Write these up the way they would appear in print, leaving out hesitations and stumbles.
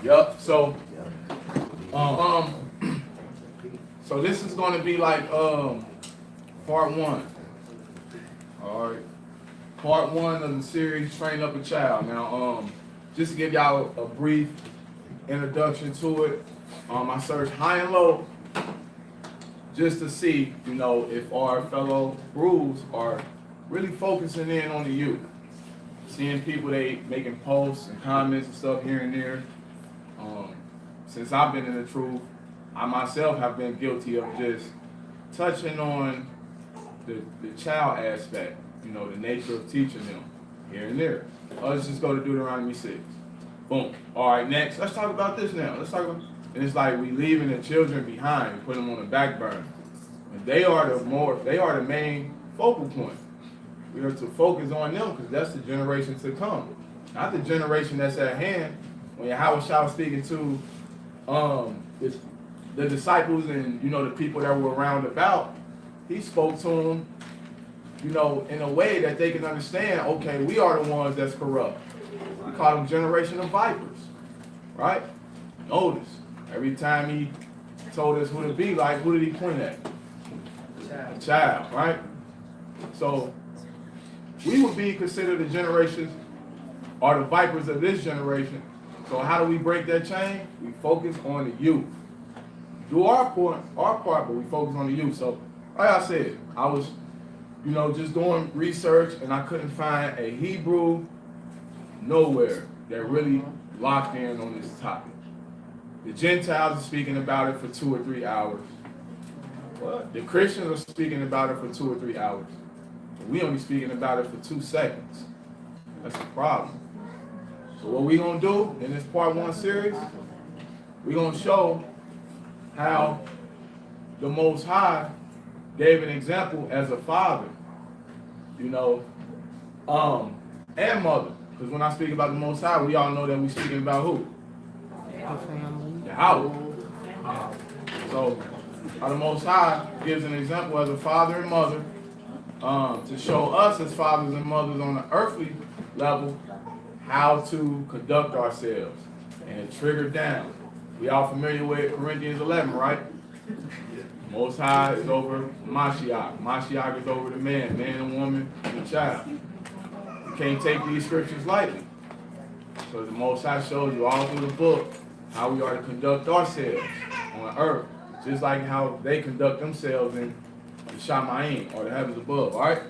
Yep. So, so this is going to be like part one. All right. Part one of the series, Train Up a Child. Now, just to give y'all a brief introduction to it, I searched high and low just to see, you know, if our fellow brews are really focusing in on the youth. Seeing people, they making posts and comments and stuff here and there. Since I've been in the truth, I myself have been guilty of just touching on the child aspect, you know, the nature of teaching them here and there. Let's just go to Deuteronomy 6. Boom. All right, next. Let's talk about this now. Let's talk about, and it's like we leaving the children behind, put them on the back burner. And they are the main focal point. We are to focus on them because that's the generation to come, not the generation that's at hand. When Yahshuah was speaking to the disciples and, you know, the people that were around about, he spoke to them, you know, in a way that they can understand, okay, we are the ones that's corrupt. We call them generation of vipers, right? Notice, every time he told us who to be like, who did he point at? A child, right? So we would be considered the generations or the vipers of this generation. So how do we break that chain? We focus on the youth. Do our part, but we focus on the youth. So like I said, I was, you know, just doing research and I couldn't find a Hebrew nowhere that really locked in on this topic. The Gentiles are speaking about it for 2 or 3 hours. The Christians are speaking about it for 2 or 3 hours. We only speaking about it for 2 seconds. That's the problem. So what we gonna do in this part one series, we gonna show how the Most High gave an example as a father, you know, and mother. Because when I speak about the Most High, we all know that we're speaking about who? The family. The house. So how the Most High gives an example as a father and mother to show us as fathers and mothers on the earthly level how to conduct ourselves and it triggered down. We all familiar with Corinthians 11, right? Most High is over Mashiach. Mashiach is over the man and woman, and the child. You can't take these scriptures lightly. So the Most High shows you all through the book how we are to conduct ourselves on earth, just like how they conduct themselves in the Shamayim, or the heavens above, all right?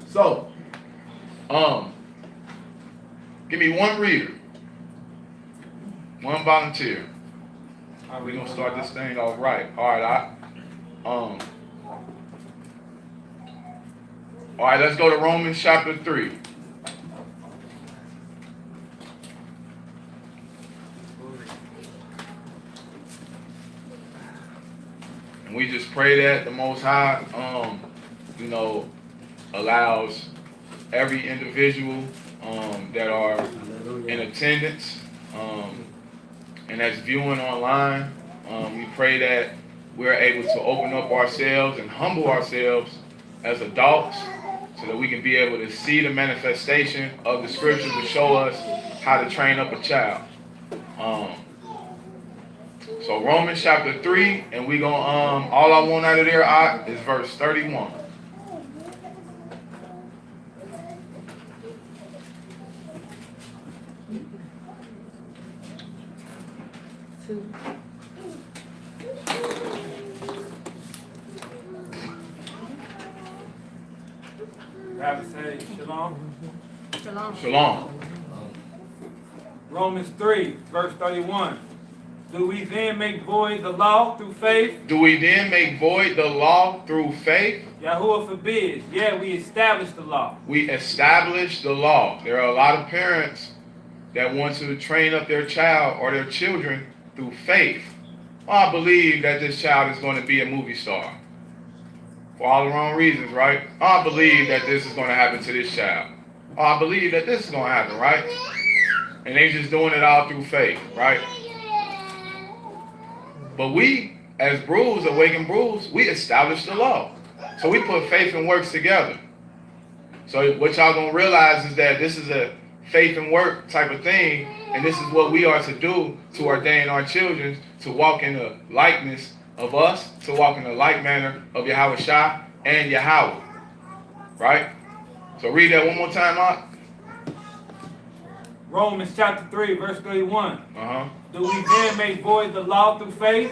So, give me one reader, one volunteer. All right, we're gonna start this thing off right. All right, all right, let's go to Romans chapter 3. And we just pray that the Most High, you know, allows every individual that are in attendance and that's viewing online, we pray that we're able to open up ourselves and humble ourselves as adults so that we can be able to see the manifestation of the scripture to show us how to train up a child. So Romans chapter 3, and we gonna all I want out of there is verse 31. Rabbi say shalom. Shalom. Shalom. Romans 3, verse 31. Do we then make void the law through faith? Do we then make void the law through faith? Yahuwah forbids. Yeah, we establish the law. We establish the law. There are a lot of parents that want to train up their child or their children through faith. Well, I believe that this child is going to be a movie star. For all the wrong reasons, right? I believe that this is going to happen to this child. I believe that this is going to happen, right? And they just doing it all through faith, right? But we, as brews, awakened brews, we establish the law. So we put faith and works together. So what y'all gonna realize is that this is faith and work type of thing, and this is what we are to do to ordain our children to walk in the likeness of us, to walk in the like manner of Yahweh and Yahweh. Right? So read that one more time, Mark. Romans chapter 3, verse 31. Uh-huh. Do we then make void the law through faith?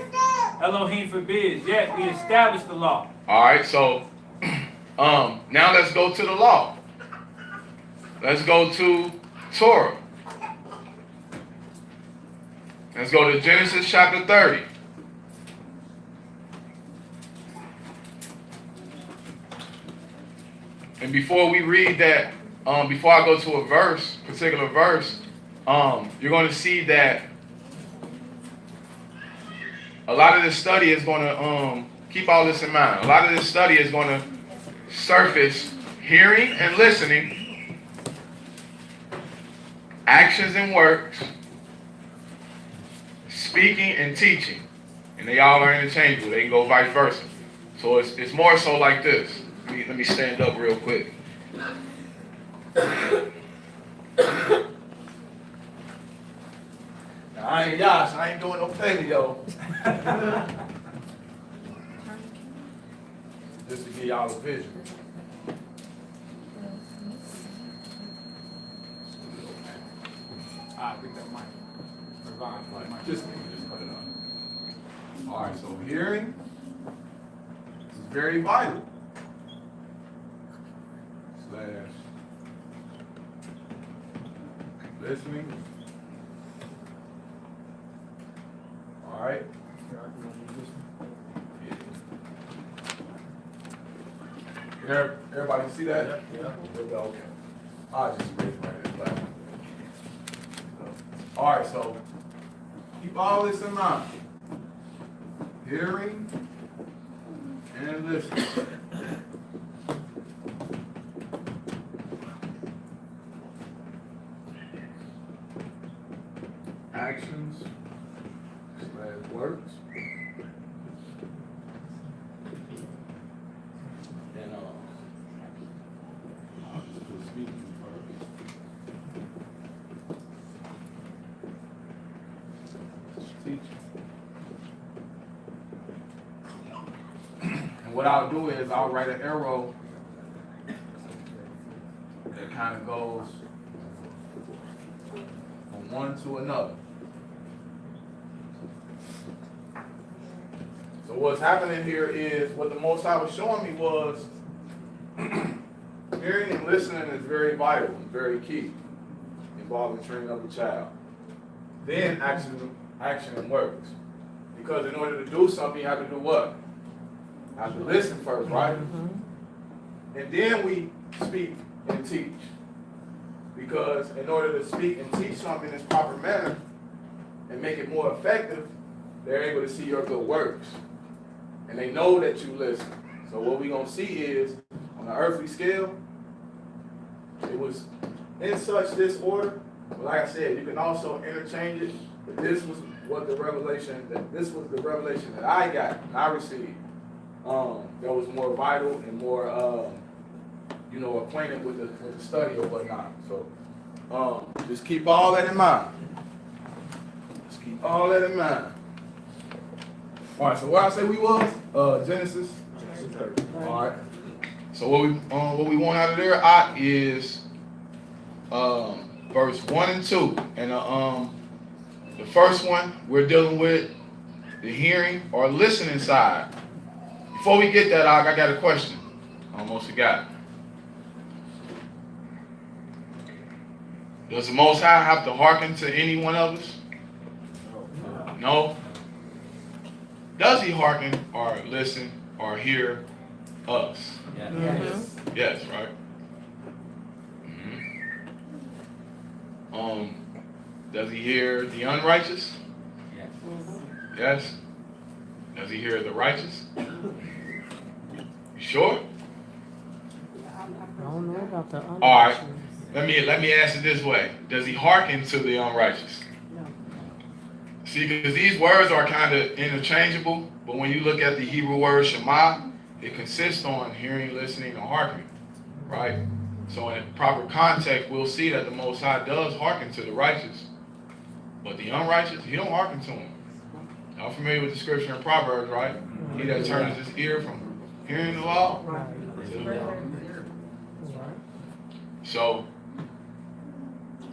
Elohim forbids. Yet we establish the law. All right, so now let's go to the law. Let's go to Torah. Let's go to Genesis chapter 30. And before we read that, before I go to a particular verse, you're going to see that a lot of this study is going to, keep all this in mind. A lot of this study is going to surface hearing and listening, actions and works, speaking and teaching. And they all are interchangeable. They can go vice versa. So it's more so like this. Let me stand up real quick. Now, I ain't Yash. I ain't doing no paleo. Just to give y'all a vision. I think that might. Just cut it off. All right, so hearing is very vital. Slash listening. All right. Everybody see that? Yeah. Okay. I'll just raise my hand. All right, so keep all this in mind. Hearing and listening. Actions / works. And I'll just put speaking first. Teaching. And what I'll do is I'll write an arrow that kind of goes from one to another. So what's happening here is what the Most High was showing me was hearing and listening is very vital and very key, involving training of a child. Then action and works. Because in order to do something, you have to do what? You have to listen first, right? Mm-hmm. And then we speak and teach. Because in order to speak and teach something in its proper manner and make it more effective, they're able to see your good works. And they know that you listen. So what we're going to see is, on the earthly scale, it was in such this order. But like I said, you can also interchange it. But this was the revelation that I got and I received. That was more vital and more, acquainted with the study or whatnot. So just keep all that in mind. Just keep all that in mind. All right. So where I say we was Genesis 30. All right. So what we want out of there is verse 1 and 2, and the first one we're dealing with the hearing or listening side. Before we get that, I got a question. Almost forgot. Does the Most High have to hearken to any one of us? No. Does he hearken or listen or hear us? Yes. Mm-hmm. Yes, right? Mm-hmm. Does he hear the unrighteous? Yes. Yes. Does he hear the righteous? You sure? I don't know about the other. All right. Let me ask it this way. Does he hearken to the unrighteous? No. See, because these words are kind of interchangeable, but when you look at the Hebrew word Shema, it consists on hearing, listening, and hearkening, right? So in proper context, we'll see that the Most High does hearken to the righteous. But the unrighteous, he don't hearken to them. Y'all familiar with the scripture in Proverbs, right? He that turns his ear from hearing the law. So,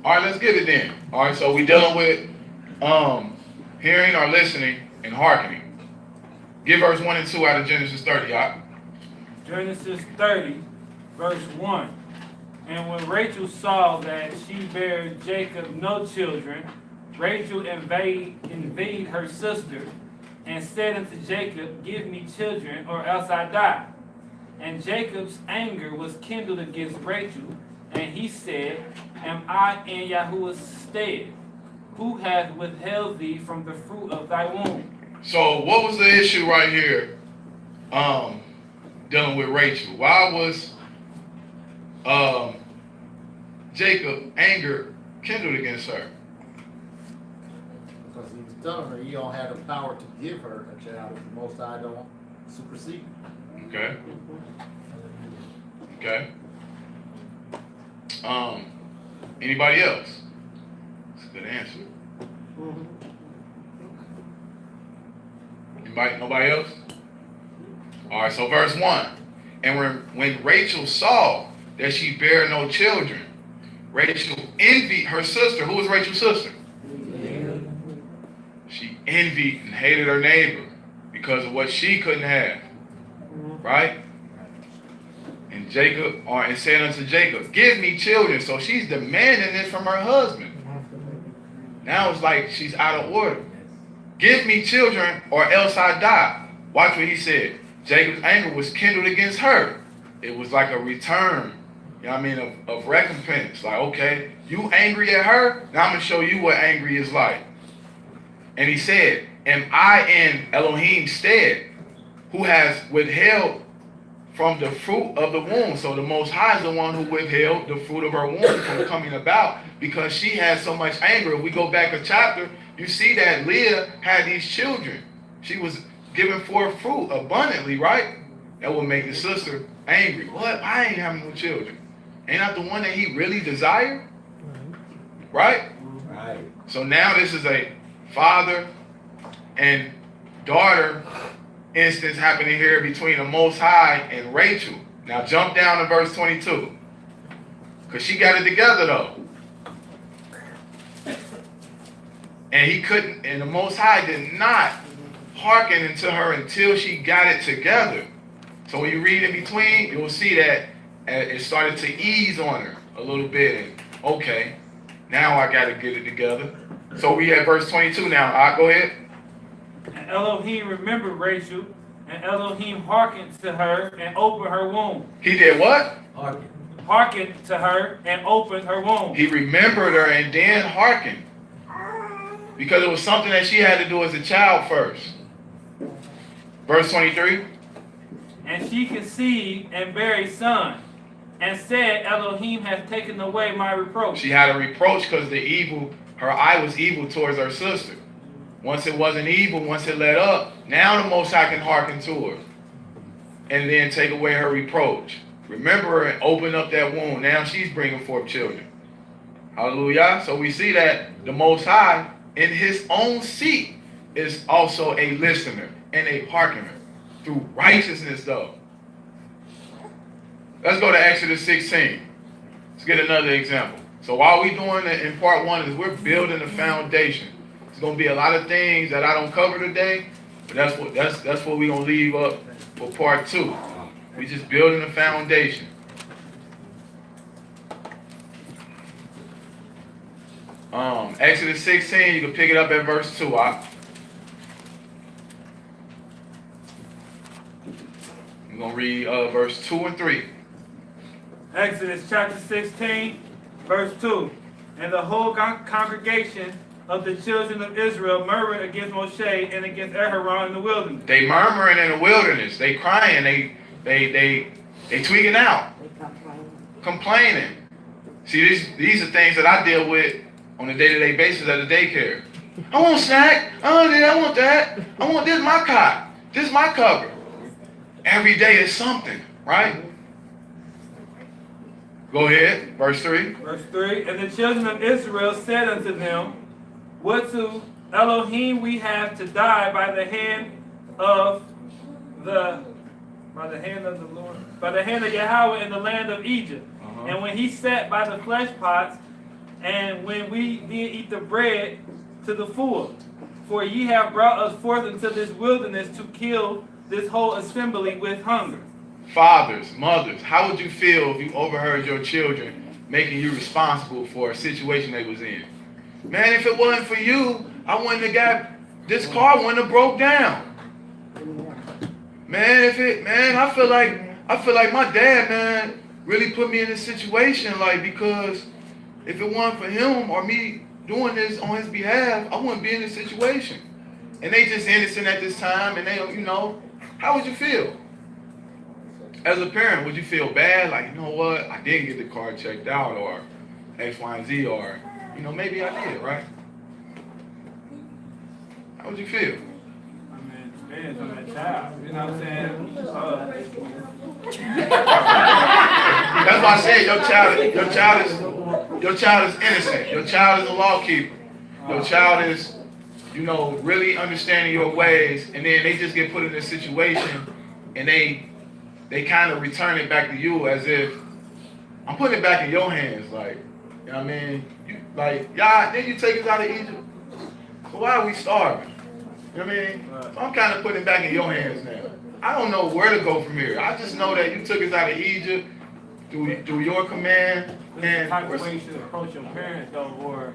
all right, let's get it then. All right, so we're dealing with hearing or listening and hearkening. Give verse 1 and 2 out of Genesis 30, y'all. Genesis 30, verse 1. And when Rachel saw that she bare Jacob no children, Rachel inveigled her sister, and said unto Jacob, Give me children, or else I die. And Jacob's anger was kindled against Rachel, and he said, Am I in Yahweh's stead, who hath withheld thee from the fruit of thy womb? So what was the issue right here dealing with Rachel? Why was Jacob anger kindled against her? Because he was telling her, you don't have the power to give her a child if the Most High don't supersede. Okay. Okay. Anybody else? That's a good answer. Nobody else? All right, so verse 1. And when Rachel saw that she bare no children, Rachel envied her sister. Who was Rachel's sister? She envied and hated her neighbor because of what she couldn't have. Right? And and said unto Jacob, Give me children. So she's demanding it from her husband. Now it's like she's out of order. Give me children or else I die. Watch what he said. Jacob's anger was kindled against her. It was like a return, you know what I mean, of recompense. Like, okay, you angry at her? Now I'm going to show you what angry is like. And he said, Am I in Elohim's stead, who has withheld from the fruit of the womb? So the Most High is the one who withheld the fruit of her womb from coming about because she had so much anger. If we go back a chapter, you see that Leah had these children. She was giving forth fruit abundantly, right? That would make the sister angry. What? I ain't having no children. Ain't that the one that he really desired? Right? Right. So now this is a father and daughter instance happening here between the Most High and Rachel. Now jump down to verse 22. Because she got it together though. And the Most High did not hearken unto her until she got it together. So when you read in between, you'll see that it started to ease on her a little bit. And okay, now I got to get it together. So we have verse 22 now. Go ahead. And Elohim remembered Rachel, and Elohim hearkened to her and opened her womb. He did what? Hearkened to her and opened her womb. He remembered her and then hearkened. Because it was something that she had to do as a child first. Verse 23. And she conceived and bare a son, and said, Elohim hath taken away my reproach. She had a reproach because her eye was evil towards her sister. Once it wasn't evil, once it let up, now the Most High can hearken to her. And then take away her reproach. Remember her and open up that womb. Now she's bringing forth children. Hallelujah. So we see that the Most High, in his own seat, is also a listener and a hearkener through righteousness though. Let's go to Exodus 16. Let's get another example. So while we're doing it in part 1 is we're building a foundation. There's going to be a lot of things that I don't cover today, but that's what we're going to leave up for part 2. We're just building a foundation. Exodus 16, you can pick it up at verse 2. I'm going to read verse 2 and 3. Exodus chapter 16, verse 2. And the whole congregation of the children of Israel murmured against Moshe and against Aharon in the wilderness. They murmuring in the wilderness. They crying. They tweaking out. Complaining. See, these are things that I deal with on a day-to-day basis at the daycare. I want snack. I want that. I want this my cot. This my cover. Every day is something, right? Go ahead, verse 3. Verse 3. And the children of Israel said unto them, what to Elohim we have to die by the hand of the Lord, by the hand of Yahweh in the land of Egypt. And when he sat by the flesh pots, and when we did eat the bread to the full. For ye have brought us forth into this wilderness to kill this whole assembly with hunger. Fathers, mothers, how would you feel if you overheard your children making you responsible for a situation they was in? Man, if it wasn't for you, I wouldn't have got, this car wouldn't have broke down. Man, I feel like my dad, man, really put me in this situation, like, because if it wasn't for him or me doing this on his behalf, I wouldn't be in this situation. And they just innocent at this time, and they, how would you feel? As a parent, would you feel bad? Like, you know what, I didn't get the car checked out, or X, Y, and Z, or, maybe I did, right? How would you feel? I mean, it depends on that child. You know what I'm saying? That's why I said your child is innocent. Your child is a law keeper. Your child is, really understanding your ways, and then they just get put in this situation, and they kind of return it back to you as if, I'm putting it back in your hands, like, you know what I mean? Then you take us out of Egypt. So why are we starving? You know what I mean? So I'm kind of putting it back in your hands now. I don't know where to go from here. I just know that you took us out of Egypt through your command. And the type of way you should approach your parents, though, or...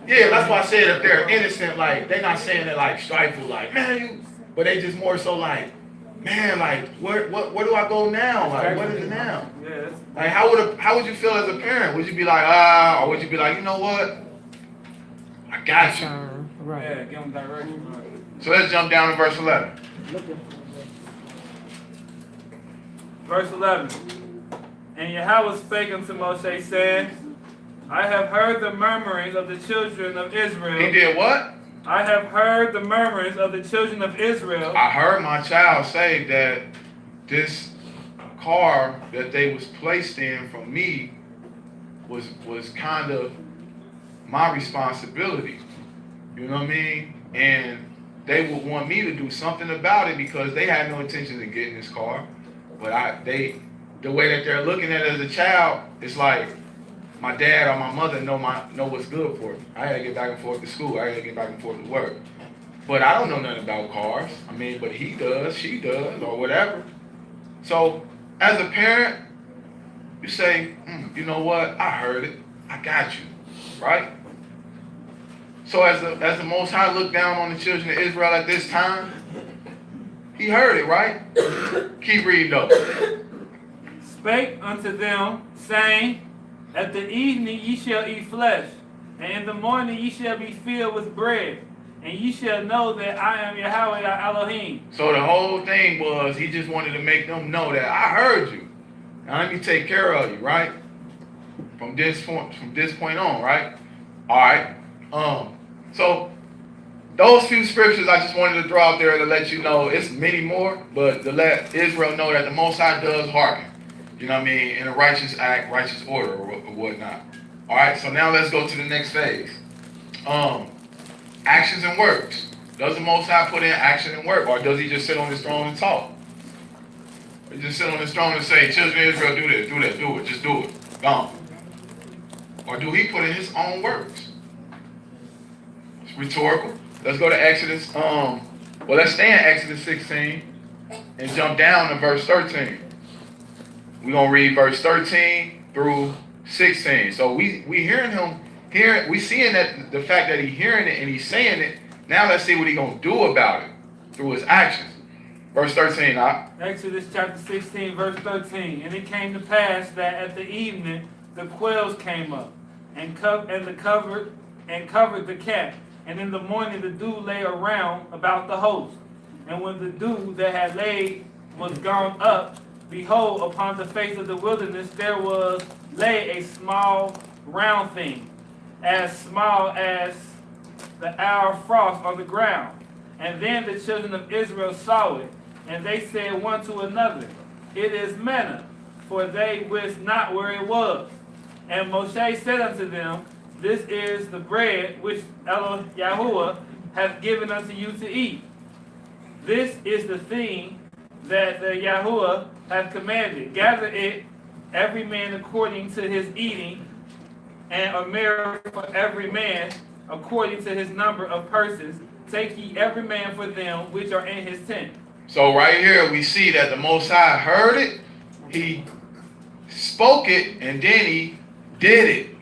Yeah, that's why I said if they're innocent, like, they're not saying it like strifeful, like, man, you... But they just more so like, man, like, where do I go now? Like, what is it now? Yeah, like, how would you feel as a parent? Would you be like, or would you be like, you know what? I got you. Right. Yeah, give them direction. Right. So let's jump down to verse 11. Verse 11. And Yahweh spake unto Moshe, saying, I have heard the murmurings of the children of Israel. He did what? I have heard the murmurings of the children of Israel. I heard my child say that this car that they was placed in from me was kind of my responsibility. You know what I mean? And they would want me to do something about it because they had no intention of getting this car. But the way that they're looking at it as a child, it's like my dad or my mother know what's good for me. I had to get back and forth to school. I had to get back and forth to work. But I don't know nothing about cars. I mean, but he does, she does, or whatever. So as a parent, you say, you know what? I heard it. I got you, right? So as the Most High looked down on the children of Israel at this time, he heard it, right? Keep reading though. Spake unto them, saying, at the evening ye shall eat flesh, and in the morning ye shall be filled with bread, and ye shall know that I am Yahweh your Elohim. So the whole thing was he just wanted to make them know that I heard you. Now let me take care of you, right? From this point on, right? All right. So those few scriptures I just wanted to throw out there to let you know, it's many more, but to let Israel know that the Most High does hearken. You know what I mean? In a righteous act, righteous order, or whatnot. All right, so now let's go to the next phase. Actions and works. Does the Most High put in action and work, or does he just sit on his throne and talk? He just sit on his throne and say, children of Israel, do this, do that, do it, just do it. Gone. Or do he put in his own works? It's rhetorical. Let's go to Exodus. Let's stay in Exodus 16 and jump down to verse 13. We're going to read verse 13 through 16. So we hearing him, we seeing that the fact that he's hearing it and he's saying it. Now let's see what he's going to do about it through his actions. Verse 13. Exodus chapter 16, verse 13. And it came to pass that at the evening the quails came up and covered the camp. And in the morning the dew lay around about the host. And when the dew that had laid was gone up, behold, upon the face of the wilderness there lay a small round thing, as small as the hour frost on the ground. And then the children of Israel saw it, and they said one to another, it is manna. for they wist not where it was. And Moshe said unto them, This is the bread which Yahweh hath given unto you to eat. This is the thing that the Yahweh hath commanded. Gather it, every man according to his eating, and a measure for every man according to his number of persons. Take ye every man for them which are in his tent. So right here we see that the Most High heard it, he spoke it, and then he did it.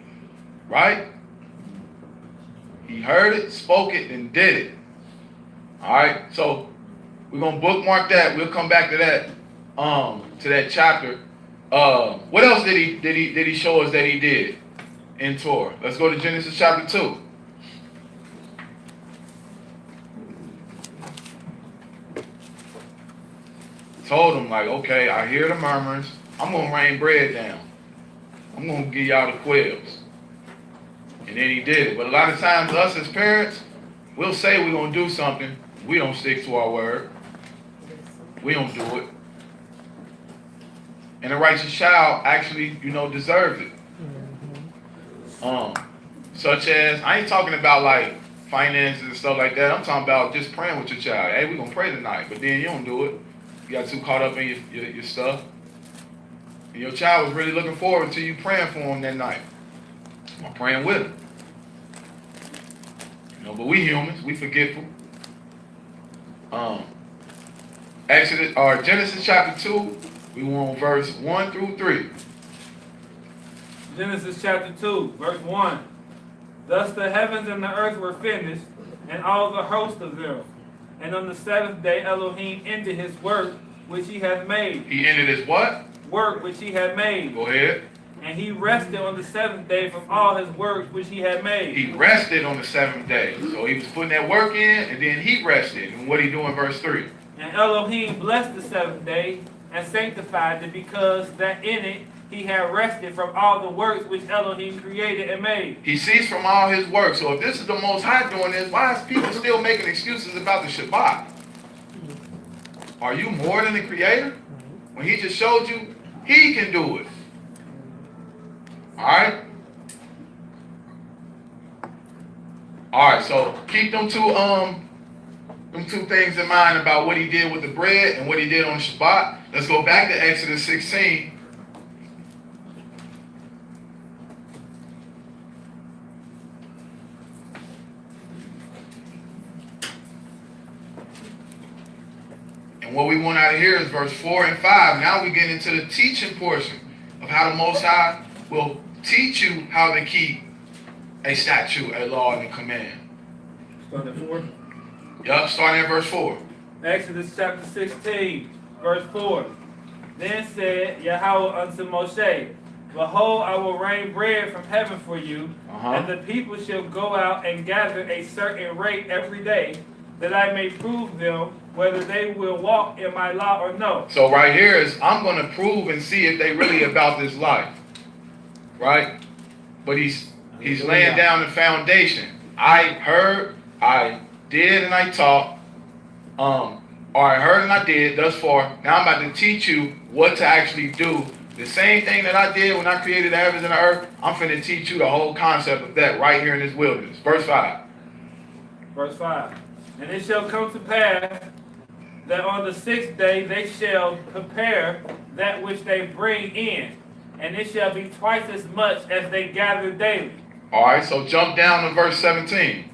Right? He heard it, spoke it, and did it. Alright, so we're gonna bookmark that. We'll come back to that chapter. What else did he show us that he did in Torah? Let's go to Genesis chapter 2. Told him, like, okay, I hear the murmurs. I'm going to rain bread down. I'm going to give y'all the quails. And then he did it. But a lot of times, us as parents, we'll say we're going to do something. We don't stick to our word. We don't do it. And a righteous child actually, deserves it. Such as, I ain't talking about, like, finances and stuff like that. I'm talking about just praying with your child. Hey, we're going to pray tonight. But then you don't do it. You got too caught up in your stuff. And your child was really looking forward to you praying for him that night. I'm praying with him. But we humans, we forgetful. Genesis chapter 2, we want verse 1 through 3. Genesis chapter 2, verse 1. Thus the heavens and the earth were finished, and all the host of them. And on the seventh day Elohim ended his work which he hath made. He ended his what? Work which he had made. Go ahead. And he rested on the seventh day from all his works which he had made. He rested on the seventh day. So he was putting that work in, and then he rested. And what he do in verse 3? And Elohim blessed the seventh day and sanctified it, because that in it he had rested from all the works which Elohim created and made. He ceased from all his work. So if this is the Most High doing this, why is people still making excuses about the Shabbat? Are you more than the Creator? When he just showed you, he can do it. Alright? Alright, so keep them two things in mind about what he did with the bread and what he did on Shabbat. Let's go back to Exodus 16. And what we want out of here is verse 4 and 5. Now we get into the teaching portion of how the Most High will teach you how to keep a statute, a law, and a command. Starting at 4? Yup, starting at verse 4. Exodus chapter 16, verse 4. Then said Yahweh unto Moshe, Behold, I will rain bread from heaven for you, and the people shall go out and gather a certain rate every day, that I may prove them whether they will walk in my law or no. So right here is, I'm going to prove and see if they really about this life. Right? But he's laying down the foundation. I heard, I did, and I taught. Or I heard and I did thus far. Now I'm about to teach you what to actually do. The same thing that I did when I created the heavens and the earth, I'm finna teach you the whole concept of that right here in this wilderness. Verse 5. Verse 5. And it shall come to pass that on the 6th day they shall prepare that which they bring in, and it shall be twice as much as they gather daily. Alright, so jump down to verse 17.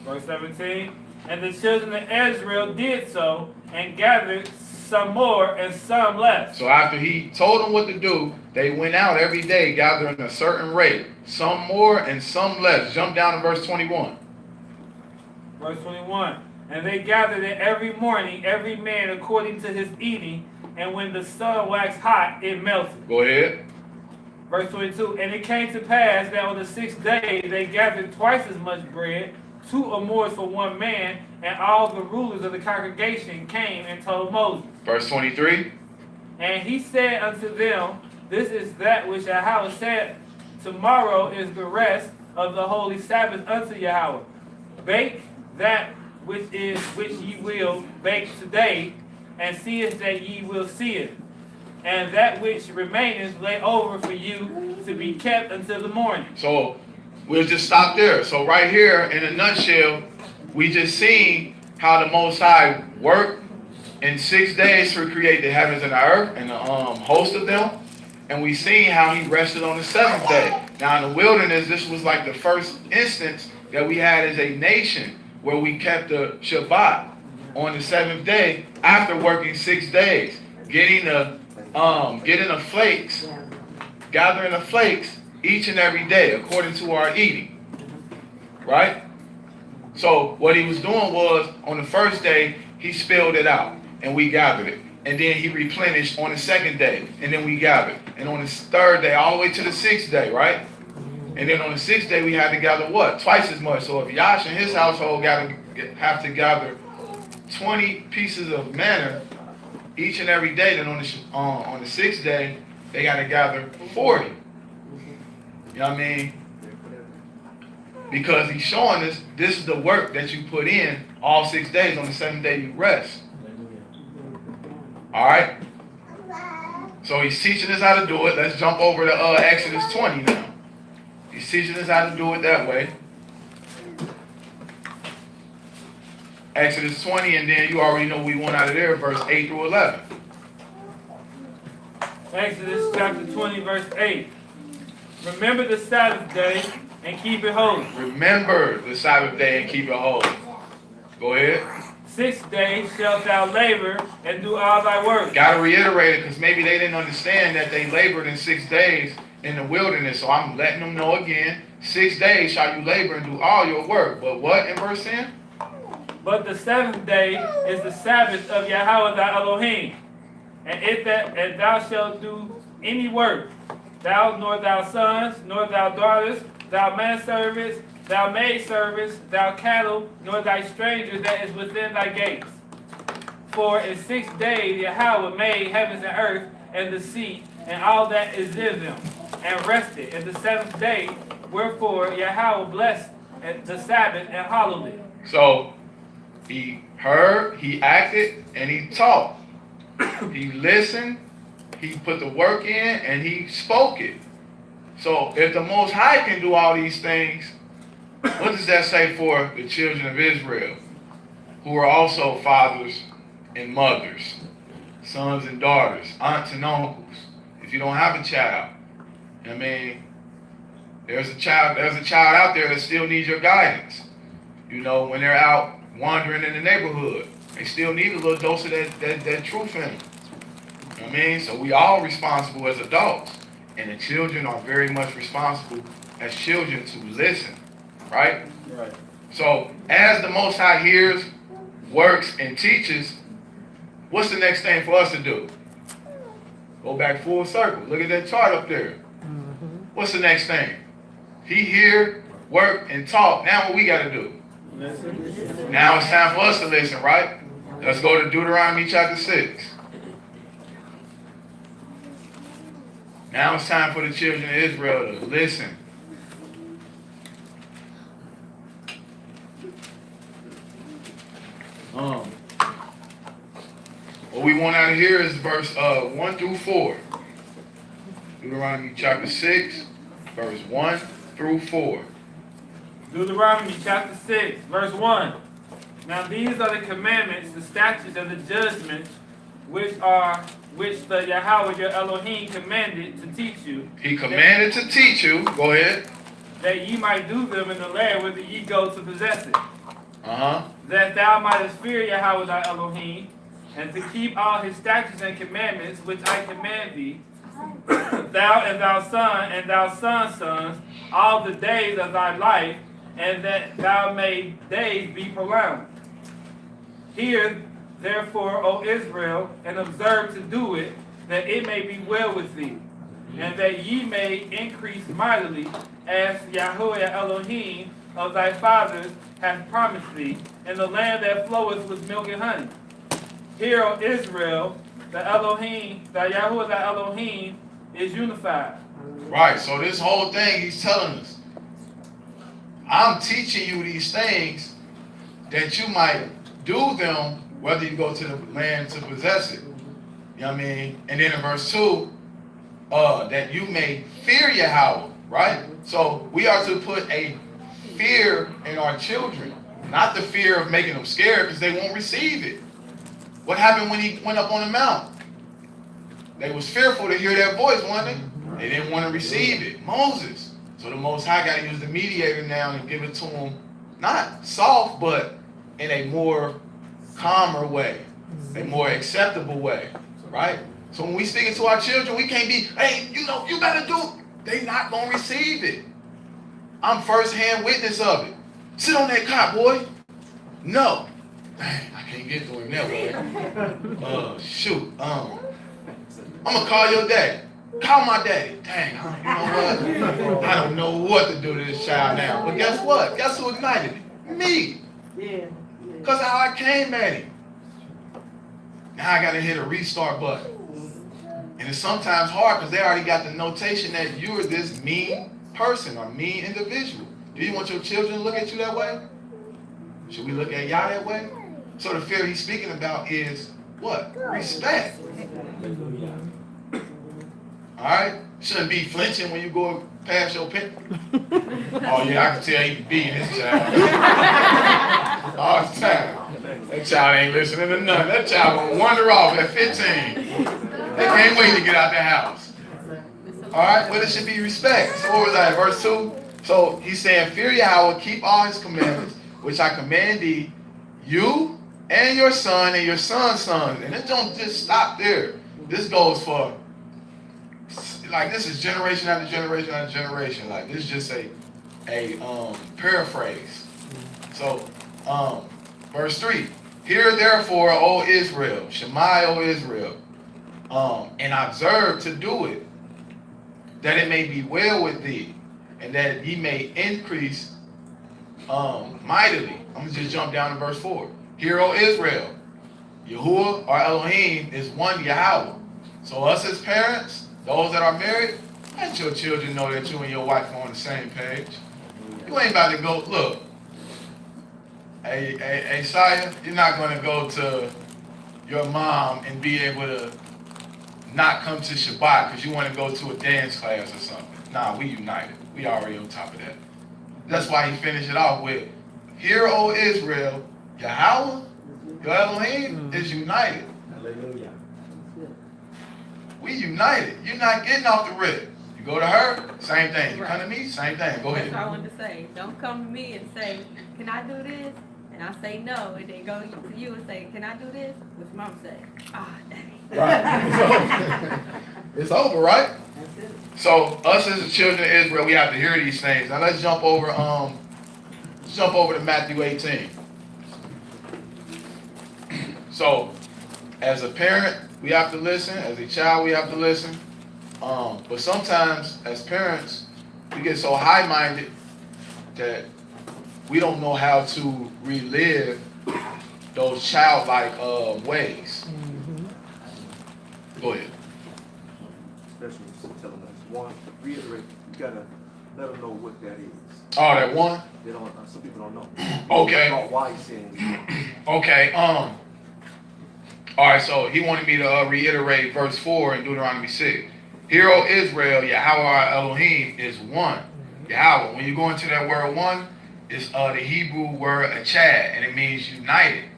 Verse 17. And the children of Israel did so, and gathered some more and some less. So after he told them what to do, they went out every day gathering a certain rate. Some more and some less. Jump down to verse 21. Verse 21. And they gathered it every morning, every man according to his eating, and when the sun waxed hot, it melted. Go ahead. Verse 22. And it came to pass that on the 6th day they gathered twice as much bread, 2 or more for one man, and all the rulers of the congregation came and told Moses. Verse 23. And he said unto them, This is that which Yahweh said, Tomorrow is the rest of the holy Sabbath unto Yahweh. Bake that which ye will bake today, and see it that ye will see it. and that which remaineth lay over for you to be kept until the morning. So we'll just stop there. So right here, in a nutshell, we just seen how the Most High worked in 6 days to create the heavens and the earth and the host of them. And we seen how he rested on the 7th day. Now in the wilderness, this was like the first instance that we had as a nation where we kept the Shabbat on the 7th day after working 6 days, getting the flakes, gathering the flakes each and every day according to our eating, right? So what he was doing was on the first day he spilled it out and we gathered it, and then he replenished on the 2nd day and then we gathered, and on the 3rd day all the way to the 6th day, right? And then on the 6th day we had to gather what? Twice as much. So if Yash and his household have to gather 20 pieces of manna each and every day, then on the 6th day they got to gather 40. You know what I mean? Because he's showing us this is the work that you put in all 6 days. On the 7th day you rest. All right? So he's teaching us how to do it. Let's jump over to Exodus 20 now. He's teaching us how to do it that way. Exodus 20, and then you already know we went out of there, verse 8 through 11. Exodus chapter 20, verse 8. Remember the Sabbath day and keep it holy. Remember the Sabbath day and keep it holy. Go ahead. 6 days shalt thou labor and do all thy work. Got to reiterate it because maybe they didn't understand that they labored in 6 days in the wilderness. So I'm letting them know again. 6 days shall you labor and do all your work. But what in verse 10? But the 7th day is the Sabbath of Yahweh thy Elohim. And thou shalt do any work, thou nor thy sons, nor thy daughters, thou manservants, thou maidservants, thou cattle, nor thy stranger that is within thy gates. For in 6 days Yahweh made heavens and earth, and the sea, and all that is in them, and rested in the 7th day. Wherefore Yahweh blessed the Sabbath and hallowed it. So he heard, he acted, and he taught. He listened, he put the work in, and he spoke it. So if the Most High can do all these things, what does that say for the children of Israel, who are also fathers and mothers, sons and daughters, aunts and uncles? If you don't have a child, I mean, there's a child out there that still needs your guidance. You know, when they're out wandering in the neighborhood, they still need a little dose of that truth in them. You know what I mean? So we all responsible as adults, and the children are very much responsible as children to listen, right? Right. So as the Most High hears, works, and teaches, what's the next thing for us to do? Go back full circle. Look at that chart up there. What's the next thing? He hear, work, and talk. Now what we got to do? Now it's time for us to listen, right? Let's go to Deuteronomy chapter 6. Now it's time for the children of Israel to listen. What we want out of here is verse 1 through 4. Deuteronomy chapter 6, verse 1 through 4. Deuteronomy chapter 6, verse 1. Now these are the commandments, the statutes, and the judgments which the Yahweh your Elohim commanded to teach you. He commanded to teach you. Go ahead. That ye might do them in the land whither ye go to possess it. That thou mightest fear Yahweh thy Elohim, and to keep all his statutes and commandments which I command thee, thou and thy son and thy son's sons, all the days of thy life, and that thou may days be prolonged. Hear therefore, O Israel, and observe to do it, that it may be well with thee, and that ye may increase mightily, as Yahweh Elohim of thy fathers hath promised thee, in the land that floweth with milk and honey. Hear, O Israel, the Elohim, the Yahweh thy Elohim is unified. Right, so this whole thing he's telling us, I'm teaching you these things that you might do them whether you go to the land to possess it. You know what I mean? And then in verse 2, that you may fear Yahweh, right? So we are to put a fear in our children, not the fear of making them scared because they won't receive it. What happened when he went up on the mount? They was fearful to hear that voice, wasn't they? They didn't want to receive it. Moses. So the Most High got to use the mediator now and give it to him, not soft, but in a more calmer way, a more acceptable way, right? So when we speak it to our children, we can't be, hey, you know, you better do. They not going to receive it. I'm first-hand witness of it. Sit on that cot, boy. No. Dang, I can't get to him that way. Shoot. I'm going to call your daddy. Call my daddy. Dang, you know what? I don't know what to do to this child now. But guess what? Guess who ignited it? Me. Yeah. Because how I came at him. Now I got to hit a restart button. And it's sometimes hard because they already got the notation that you're this mean person or mean individual. Do you want your children to look at you that way? Should we look at y'all that way? So the fear he's speaking about is what? Respect. All right? Shouldn't be flinching when you go past your pit. Oh yeah, I can tell he can be in this child. All the time. That child ain't listening to nothing. That child gonna wander off at 15. They can't wait to get out the house. All right? But it should be respect. So what was that? Verse 2? So he's saying, fear Yahweh, keep all his commandments, which I command thee, you and your son and your son's sons. And it don't just stop there. This goes for, like, this is generation after generation after generation. Like, this is just a paraphrase. So, verse 3, hear therefore, O Israel, Shema, O Israel, and observe to do it, that it may be well with thee, and that ye may increase mightily. I'm going to just jump down to verse 4. Hear, O Israel, Yahuwah, our Elohim, is one Yahweh. So us as parents, those that are married, let your children know that you and your wife are on the same page. You ain't about to go, look, hey, Shia, you're not going to go to your mom and be able to not come to Shabbat because you want to go to a dance class or something. Nah, we united. We already on top of that. That's why he finished it off with, hear, O Israel, Yahweh, your Elohim, is united. Hallelujah. We united. You're not getting off the rip. You go to her, same thing. You come to me, same thing. Go ahead. That's what I wanted to say. Don't come to me and say, can I do this? And I say no, and then go to you and say, can I do this? Which mom say, dang. Right. So, it's over, right? That's it. So us as the children of Israel, we have to hear these things. Now let's jump over to Matthew 18. So as a parent, we have to listen. As a child, we have to listen. But sometimes as parents, we get so high-minded that we don't know how to relive those childlike ways. Go ahead. Especially telling us, one, reiterate, you gotta let them know what that is. Oh, that one? They don't. Some people don't know. Okay. About why he's saying it. Okay. All right. So he wanted me to reiterate verse 4 in Deuteronomy 6. Hear, O Israel, Yahweh our Elohim is one. Yahweh. When you go into that word one, it's the Hebrew word achad, and it means united.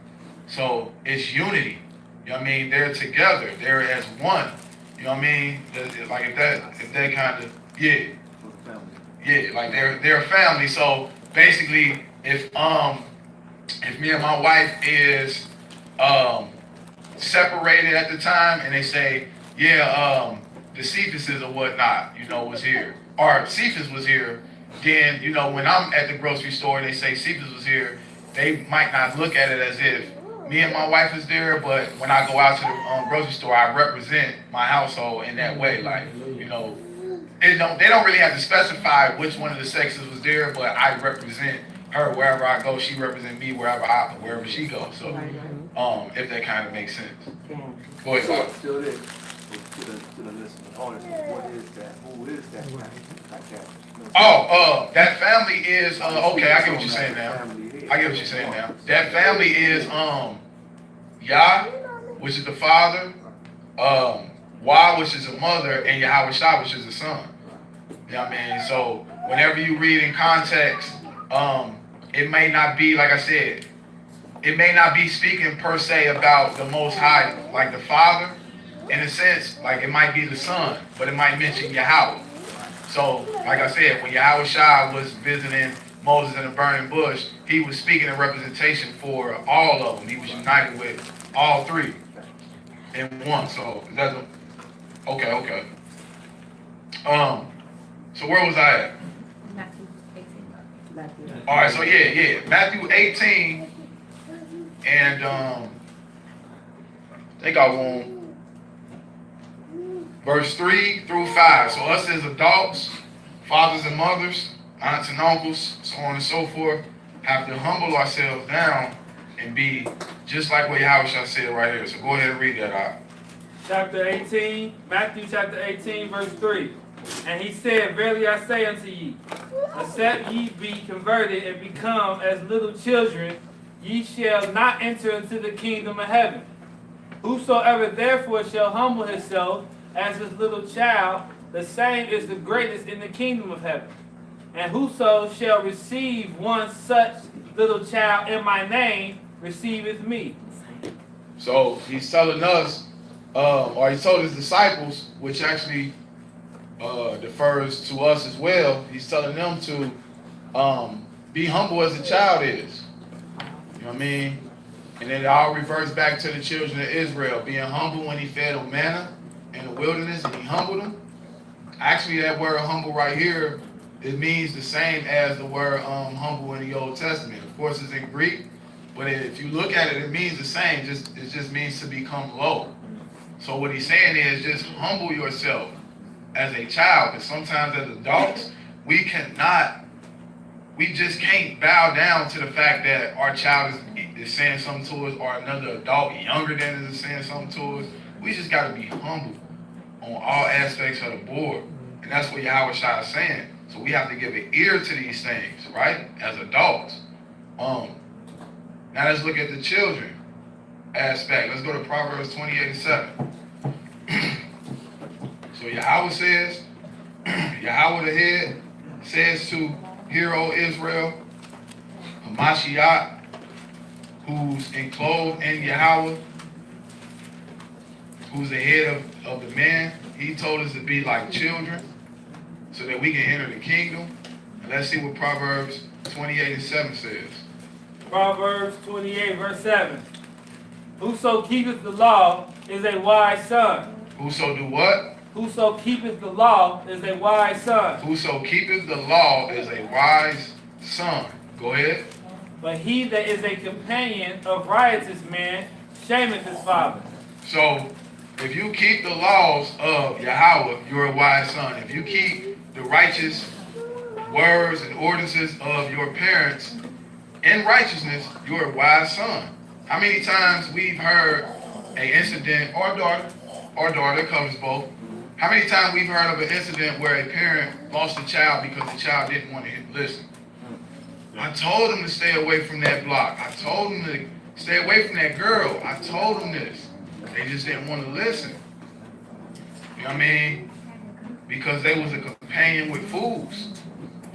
So it's unity. You know what I mean? They're together. They're as one. You know what I mean? Like if that kind of, yeah. Yeah, like they're a family. So basically, if me and my wife is separated at the time, and they say, yeah, the Cephas or whatnot, was here, or Cephas was here, then when I'm at the grocery store and they say Cephas was here, they might not look at it as if me and my wife is there, but when I go out to the grocery store, I represent my household in that way, like they don't really have to specify which one of the sexes was there, but I represent her wherever I go. She represents me wherever she goes. So, if that kind of makes sense. Go ahead, Bob. Still there. To the listener, what is that? Who is that family? Like that. That family is okay. I get what you're saying now. That family is Yah, which is the Father, Y, which is a mother, and Yahweh, which is a son. You know what I mean? So whenever you read in context, it may not be, like I said, it may not be speaking per se about the Most High, like the Father, in a sense, like it might be the Son, but it might mention Yahweh. So, like I said, when Yahweh Shai was visiting Moses in the burning bush, he was speaking in representation for all of them. He was united with all three in one. So, it doesn't, okay. So where was I at? Matthew 18. All right, so yeah. Matthew 18, and I think I want verse 3 through 5. So us as adults, fathers and mothers, aunts and uncles, so on and so forth, have to humble ourselves down and be just like what Yahweh said right here. So go ahead and read that out. Chapter 18, Matthew chapter 18, verse 3. And he said, Verily I say unto ye, except ye be converted and become as little children, ye shall not enter into the kingdom of heaven. Whosoever therefore shall humble himself as this little child, the same is the greatest in the kingdom of heaven. And whoso shall receive one such little child in my name, receiveth me. So he's telling us, or he told his disciples, which actually defers to us as well. He's telling them to be humble as a child is. You know what I mean? And it all reverts back to the children of Israel, being humble when he fed them manna in the wilderness, and he humbled them. Actually, that word humble right here, it means the same as the word humble in the Old Testament. Of course, it's in Greek, but if you look at it, it means the same. It just means to become low. So what he's saying is just humble yourself as a child, because sometimes as adults, we just can't bow down to the fact that our child is saying something to us, or another adult younger than us is saying something to us. We just got to be humble on all aspects of the board. And that's what Yahweh Shai is saying. So we have to give an ear to these things, right? As adults. Now let's look at the children aspect. Let's go to Proverbs 28:7. So Yahweh says, Yahweh the head says to hear, O Israel, Hamashiach, who's enclosed in Yahweh, who's the head of the man. He told us to be like children so that we can enter the kingdom. And let's see what Proverbs 28:7 says. Proverbs 28, verse 7. Whoso keepeth the law is a wise son. Whoso do what? Whoso keepeth the law is a wise son. Whoso keepeth the law is a wise son. Go ahead. But he that is a companion of riotous men shameth his father. So, if you keep the laws of Yahweh, you're a wise son. If you keep the righteous words and ordinances of your parents in righteousness, you're a wise son. How many times we've heard an incident, or daughter, covers both. How many times we've heard of an incident where a parent lost a child because the child didn't want to listen? I told him to stay away from that block. I told him to stay away from that girl. I told him this. They just didn't want to listen. You know what I mean? Because they was a companion with fools.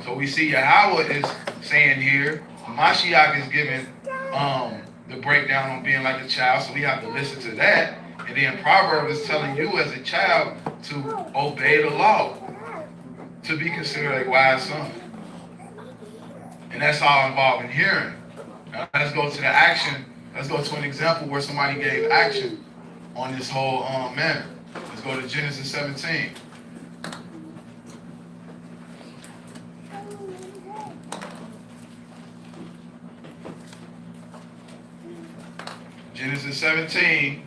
So we see Yahweh is saying here, Mashiach is giving the breakdown on being like a child, so we have to listen to that. And then Proverbs is telling you as a child to obey the law, to be considered a wise son. And that's all involved in hearing. Now, let's go to the action. Let's go to an example where somebody gave action on this whole manner. Let's go to Genesis 17. Genesis 17.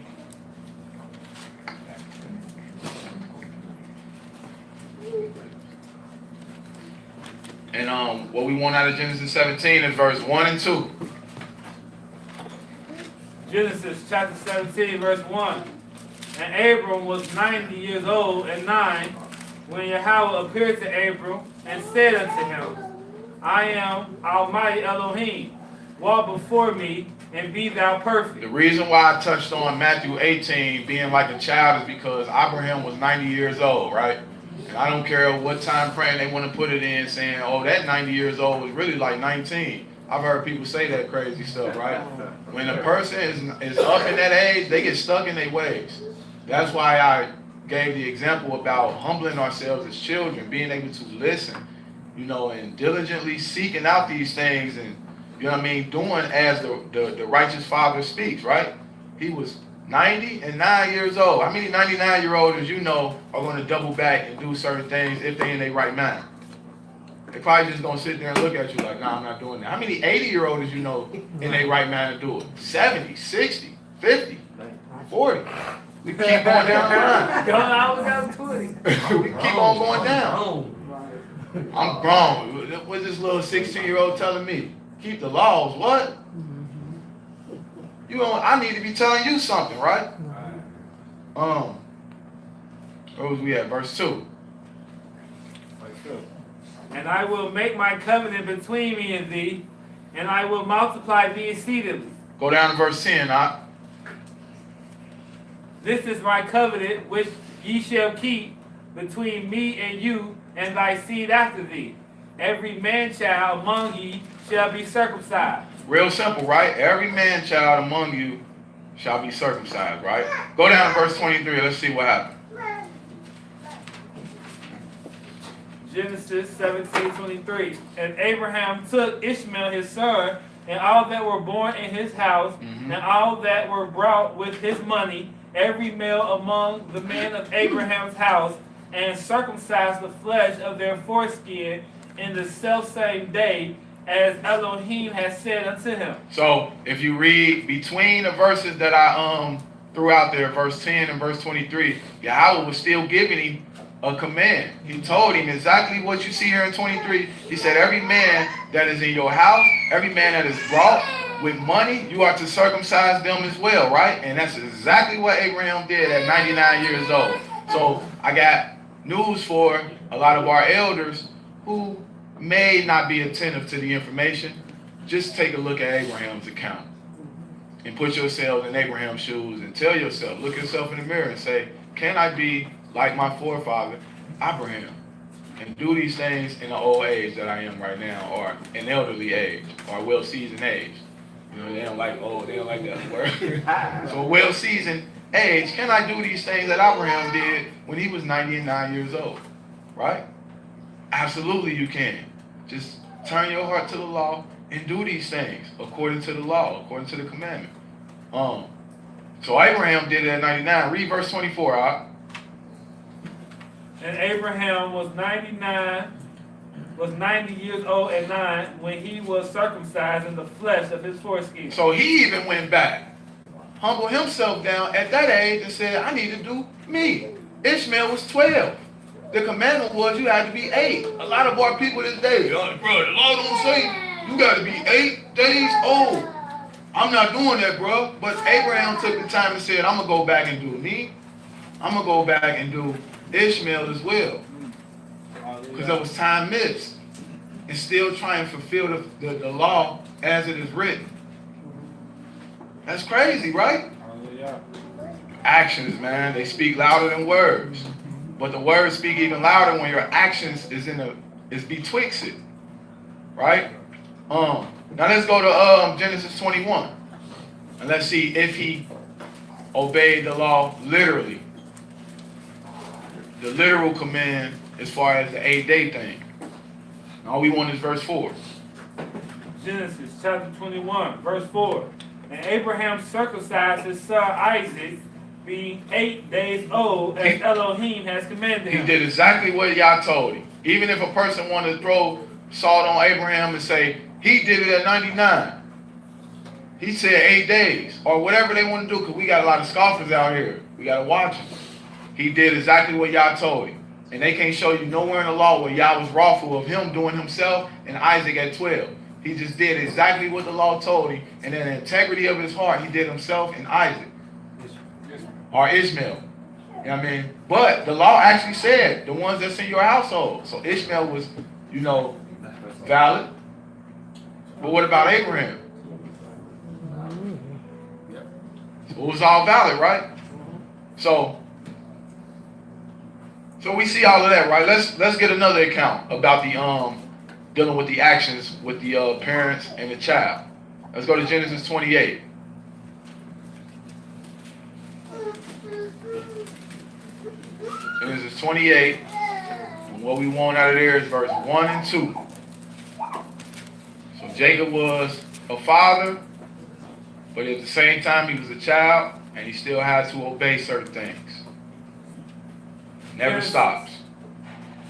And what we want out of Genesis 17 is verse 1 and 2. Genesis chapter 17, verse 1. And Abram was 90 years old and 9 when Yahweh appeared to Abram and said unto him, I am Almighty Elohim, walk before me, and be thou perfect. The reason why I touched on Matthew 18 being like a child is because Abraham was 90 years old, right? And I don't care what time frame they want to put it in, saying, oh, that 90 years old was really like 19. I've heard people say that crazy stuff, right? When a person is up in that age, they get stuck in their ways. That's why I gave the example about humbling ourselves as children, being able to listen, you know, and diligently seeking out these things, and you know what I mean, doing as the righteous father speaks, right? He was 99 years old. How many 99-year-olds you know are going to double back and do certain things if they in their right mind? They probably just going to sit there and look at you like, nah, I'm not doing that. How many 80-year-olds you know in their right mind to do it? 70, 60, 50, 40. We keep going down the line. I was got 20. We keep on going down. I'm grown. What's this little 16-year-old telling me? Keep the laws. What? You know, I need to be telling you something, right? Where was we at? Verse 2. And I will make my covenant between me and thee, and I will multiply thee exceedingly. Go down to verse 10. This is my covenant which ye shall keep between me and you and thy seed after thee. Every man-child among ye shall be circumcised. Real simple, right? Every man-child among you shall be circumcised, right? Go down to verse 23. Let's see what happened. Genesis 17:23. And Abraham took Ishmael his son, and all that were born in his house, and all that were brought with his money, every male among the men of Abraham's house, and circumcised the flesh of their foreskin in the selfsame day, as Elohim has said unto him. So if you read between the verses that I threw out there, verse 10 and verse 23, Yahweh was still giving him a command. He told him exactly what you see here in 23. He said, every man that is in your house, every man that is brought with money, you are to circumcise them as well, right? And that's exactly what Abraham did at 99 years old. So I got news for a lot of our elders who may not be attentive to the information. Just take a look at Abraham's account and put yourself in Abraham's shoes and tell yourself, look yourself in the mirror and say, can I be like my forefather, Abraham, and do these things in the old age that I am right now, or an elderly age, or a well-seasoned age? You know, they don't like that word. So a well-seasoned age, can I do these things that Abraham did when he was 99 years old? Right? Absolutely you can. Just turn your heart to the law and do these things according to the law, according to the commandment. So Abraham did it at 99. Read verse 24, all right? And Abraham was 90 years old at 9 when he was circumcised in the flesh of his foreskin. So he even went back, humbled himself down at that age and said, I need to do me. Ishmael was 12. The commandment was you had to be 8. A lot of our people this day, bro, the law don't say you got to be 8 days old. I'm not doing that, bro. But Abraham took the time and said, I'm going to go back and do me. I'm going to go back and do Ishmael as well. Because there was time missed. And still trying to fulfill the law as it is written. That's crazy, right? Actions, man, they speak louder than words. But the words speak even louder when your actions is betwixt it. Right? Now let's go to Genesis 21. And let's see if he obeyed the law literally. The literal command as far as the 8-day thing. All we want is verse 4. Genesis chapter 21, verse 4. And Abraham circumcised his son Isaac, being 8 days old, as Elohim has commanded him. He did exactly what Yah told him. Even if a person wanted to throw salt on Abraham and say, he did it at 99. He said 8 days, or whatever they want to do, because we got a lot of scoffers out here. We got to watch them. He did exactly what Yah told him. And they can't show you nowhere in the law where Yah was wrathful of him doing himself and Isaac at 12. He just did exactly what the law told him. And in the integrity of his heart, he did himself and Isaac. Or Ishmael. You know what I mean? But the law actually said the ones that's in your household. So Ishmael was, valid. But what about Abraham? It was all valid, right? So we see all of that, right? Let's get another account about the dealing with the actions with the parents and the child. Let's go to Genesis 28. Genesis 28. And what we want out of there is verse 1 and 2. So Jacob was a father, but at the same time he was a child, and he still had to obey certain things. Never stops.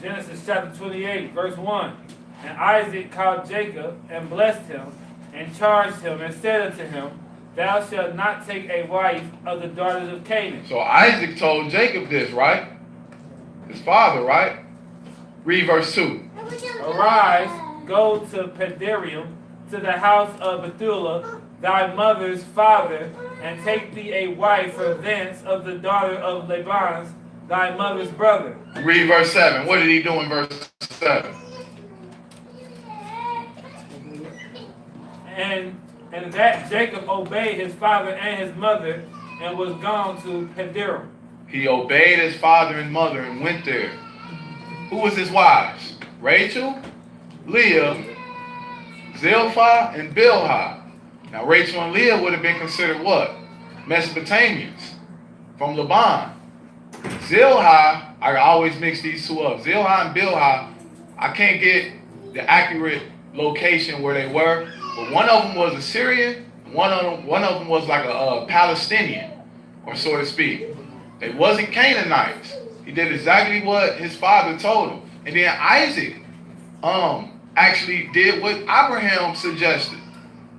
Genesis chapter 28, verse 1. And Isaac called Jacob and blessed him and charged him and said unto him, Thou shalt not take a wife of the daughters of Canaan. So Isaac told Jacob this, right? His father, right? Read verse 2. Arise, go to Pedarium, to the house of Bethuel, thy mother's father, and take thee a wife from thence of the daughter of Laban's, thy mother's brother. Read verse 7. What did he do in verse 7? And that Jacob obeyed his father and his mother, and was gone to Pedarium. He obeyed his father and mother and went there. Who was his wives? Rachel, Leah, Zilpah, and Bilhah. Now Rachel and Leah would have been considered what? Mesopotamians from Laban. Zilpah, I always mix these two up. Zilpah and Bilhah, I can't get the accurate location where they were, but one of them was a Syrian, one of them was like a Palestinian, or so to speak. They wasn't Canaanites. He did exactly what his father told him. And then Isaac actually did what Abraham suggested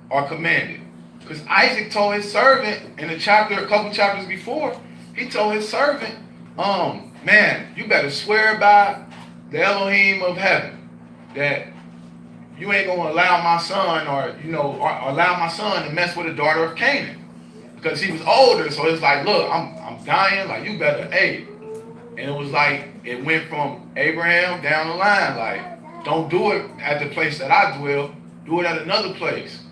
or commanded. Because Isaac told his servant in a couple chapters before, he told his servant, man, you better swear by the Elohim of heaven that you ain't gonna allow my son or allow my son to mess with a daughter of Canaan. Because he was older, so it's like, look, I'm dying, like you better, hey. And it was like, it went from Abraham down the line, like, don't do it at the place that I dwell, do it at another place.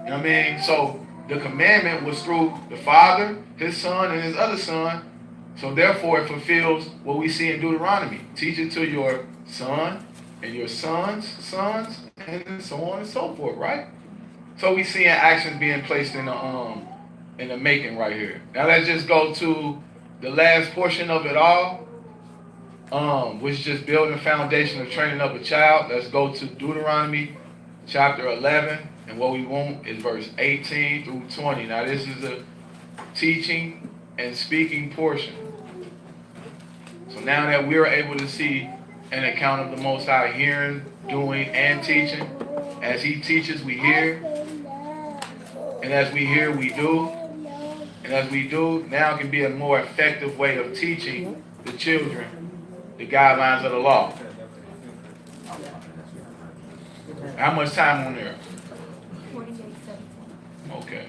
You know what I mean? So the commandment was through the father, his son, and his other son. So therefore it fulfills what we see in Deuteronomy. Teach it to your son and your son's sons, and so on and so forth, right? So we see actions being placed in the making right here. Now let's just go to the last portion of it all, which is just building a foundation of training up a child. Let's go to Deuteronomy chapter 11, and what we want is verse 18 through 20. Now this is a teaching and speaking portion. So now that we're able to see an account of the Most High hearing, doing, and teaching, as He teaches, we hear, and as we hear, we do. And as we do, now can be a more effective way of teaching the children the guidelines of the law. How much time on there? 48:17. Okay.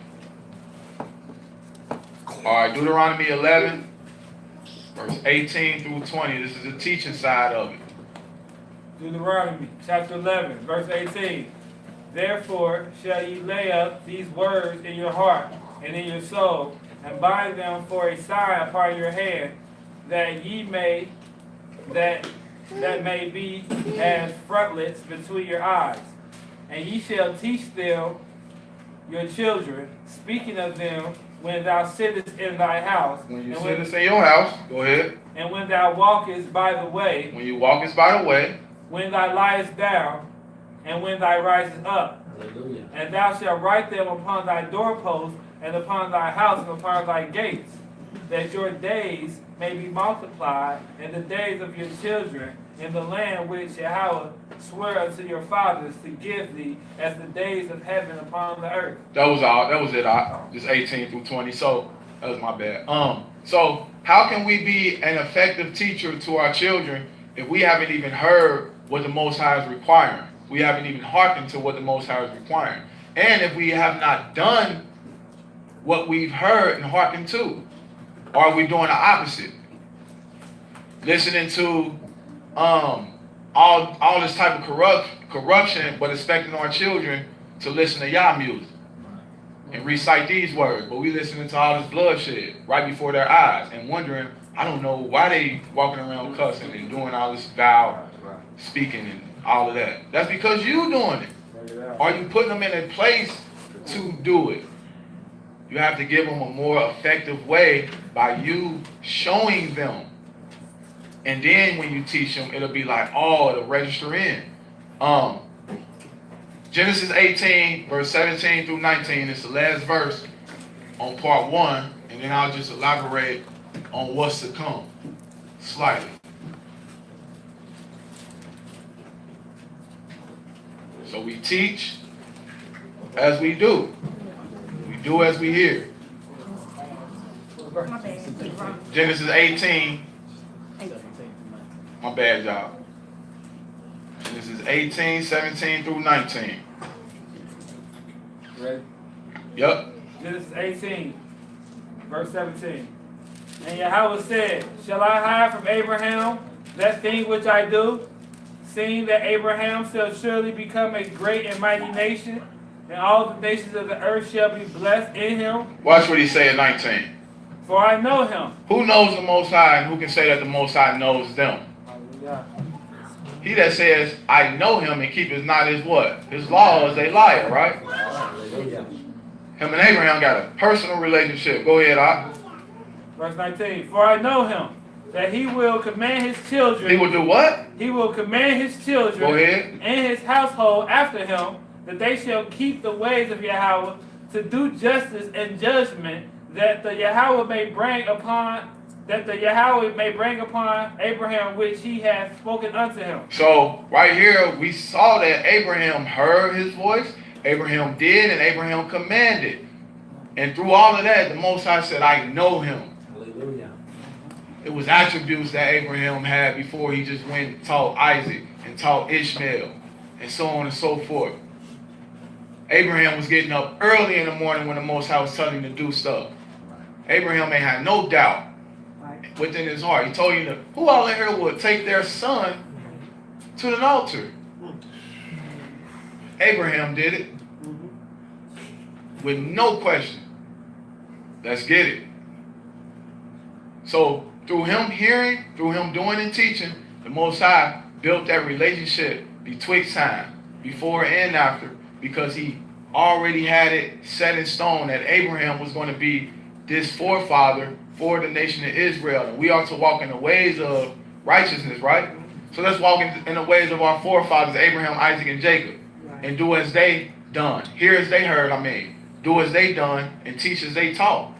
All right, Deuteronomy 11, verse 18 through 20. This is the teaching side of it. Deuteronomy chapter 11, verse 18. Therefore shall ye lay up these words in your heart and in your soul, and bind them for a sign upon your hand, that ye may, that may be as frontlets between your eyes. And ye shall teach them your children, speaking of them when thou sittest in thy house. When you sittest in your house, go ahead. And when thou walkest by the way. When you walkest by the way. When thou liest down, and when thou risest up. Hallelujah. And thou shalt write them upon thy doorposts, and upon thy house, and upon thy gates, that your days may be multiplied, and the days of your children, in the land which Yahweh sware unto your fathers to give thee, as the days of heaven upon the earth. That was all. That was it. Just 18 through 20. So that was my bad. So how can we be an effective teacher to our children if we haven't even heard what the Most High is requiring? We haven't even hearkened to what the Most High is requiring. And if we have not done what we've heard and hearkened to, or are we doing the opposite? Listening to all this type of corruption, but expecting our children to listen to Yah music. and recite these words, but we listening to all this bloodshed right before their eyes and wondering, I don't know why they walking around cussing and doing all this vow speaking and all of that. That's because you doing it. Are you putting them in a place to do it? You have to give them a more effective way by you showing them. And then when you teach them, it'll be like, oh, it'll register in. Genesis 18, verse 17 through 19 is the last verse on part 1, and then I'll just elaborate on what's to come slightly. So we teach as we do. We do as we hear. My bad. Wrong. Genesis 18. My bad, y'all. Genesis 18, 17 through 19. Ready? Yep. Genesis 18, verse 17. And Yahweh said, shall I hide from Abraham that thing which I do, seeing that Abraham shall surely become a great and mighty nation, and all the nations of the earth shall be blessed in him? Watch what he say in 19. For I know him. Who knows the Most High, and who can say that the Most High knows them? Hallelujah. He that says, I know him and keepeth not his what? His law is a liar, right? Him and Abraham got a personal relationship. Go ahead, Ak. Verse 19. For I know him, that he will command his children. He will do what? He will command his children Go ahead. and his household after him, that they shall keep the ways of Yahweh, to do justice and judgment, that the Yahweh may bring upon Abraham which he hath spoken unto him. So right here we saw that Abraham heard his voice, Abraham did, and Abraham commanded. And through all of that, the Most High said, I know him. Hallelujah. It was attributes that Abraham had before he just went and taught Isaac and taught Ishmael and so on and so forth. Abraham was getting up early in the morning when the Most High was telling him to do stuff. Abraham ain't had no doubt within his heart. He told you, who all in here would take their son to an altar? Abraham did it with no question. Let's get it. So through him hearing, through him doing and teaching, the Most High built that relationship betwixt time, before and after, because he already had it set in stone that Abraham was going to be this forefather for the nation of Israel. And we are to walk in the ways of righteousness, right? So let's walk in the ways of our forefathers, Abraham, Isaac, and Jacob, and do as they done. Hear as they heard, do as they done, and teach as they taught.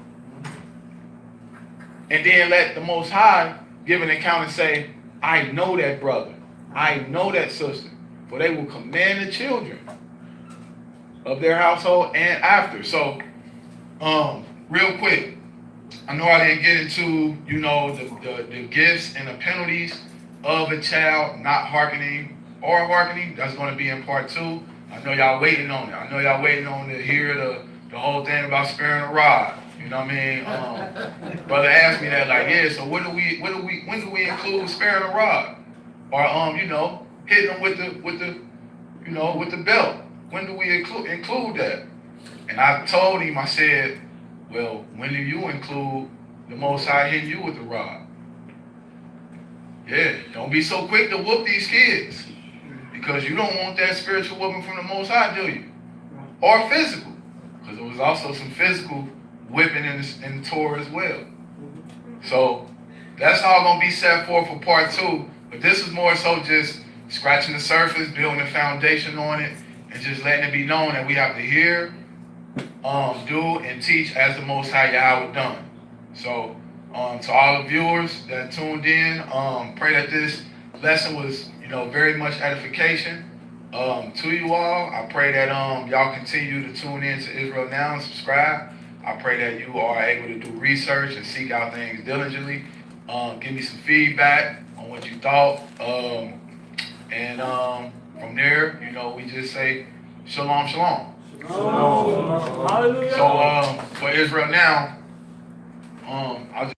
And then let the Most High give an account and say, I know that brother, I know that sister, for they will command the children of their household and after. So, real quick, I know I didn't get into, the gifts and the penalties of a child not hearkening or hearkening. That's going to be in part 2. I know y'all waiting on it. I know y'all waiting on to hear the whole thing about sparing a rod. You know what I mean? Brother asked me that, like, yeah. So when do we include sparing a rod, or hitting them with the belt? When do we include that? And I told him, I said, well, when do you include the Most High hitting you with the rod? Yeah, don't be so quick to whoop these kids, because you don't want that spiritual whooping from the Most High, do you? Or physical, because there was also some physical whipping in the Torah as well. So that's all going to be set forth for part 2. But this is more so just scratching the surface, building a foundation on it, and just letting it be known that we have to hear, do, and teach as the Most High Yahweh done. So to all the viewers that tuned in, pray that this lesson was, very much edification to you all. I pray that y'all continue to tune in to Israel Now and subscribe. I pray that you are able to do research and seek out things diligently. Give me some feedback on what you thought. And from there, we just say shalom, shalom. Hallelujah. So for Israel Now, I'll just